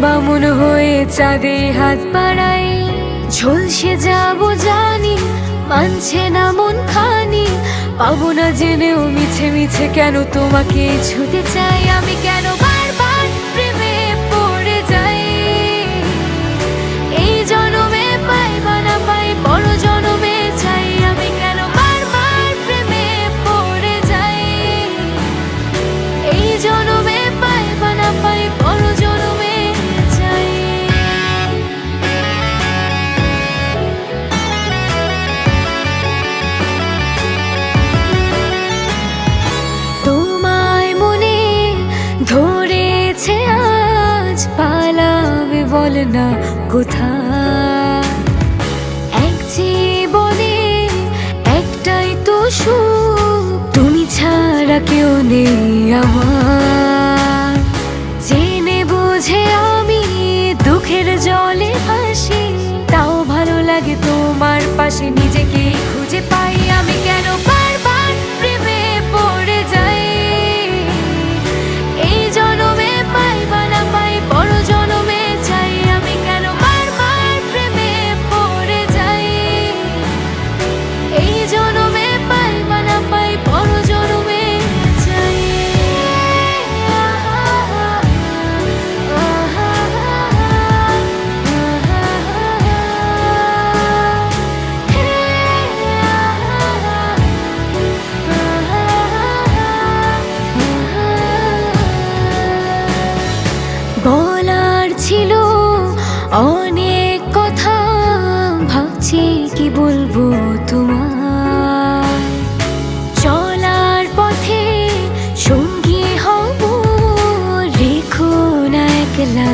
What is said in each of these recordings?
বামুন হয়ে চাঁদে হাত বাড়াই, ঝলসে যাবো জানি, মানছে না মন খানি। পাবো না জেনেও মিছে মিছে কেন তোমাকে ছুতে চাই, আমি কেন বারবার প্রেমে পড়ে যাই। এই জনমে পাই বা না পাই, বড় জনমে চাই, আমি কেন বারবার প্রেমে পড়ে যাই। এই জনমে পাই বা না পাই, বড় জনমে চাই। তোমায় মনে ধরেছে আজ, পালাবে বল না কোথায়। এক জীবনে একটাই তো সুখ, তুমি ছাড়া কেউ নেই আমার। জেনে বুঝে আমি দুঃখের জলে ভাসি, তাও ভালো লাগে তোমার পাশে নিজেকে খুঁজে পাই। আমি কেন বারবার প্রেমে পড়ে যাই। এই জনমে পাই বা না পাই, বড় জনমে চাই, আমি কেন বারবার প্রেমে পড়ে যাই। এই জনমে পাই বা না পাই, বড় জনমে চাই। বলার ছিল অনেক কথা, ভাবছি কি বলবো তোমার। চলার পথে সঙ্গী হব, রেখো না একলা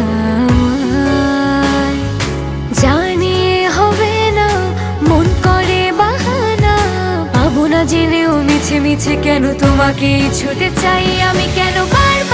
আমায়। জানি হবে না, মন করে বাহানা, পাবো না জেনেও মিছে মিছে কেন তোমাকে ছুতে চাই, আমি কেন বারবার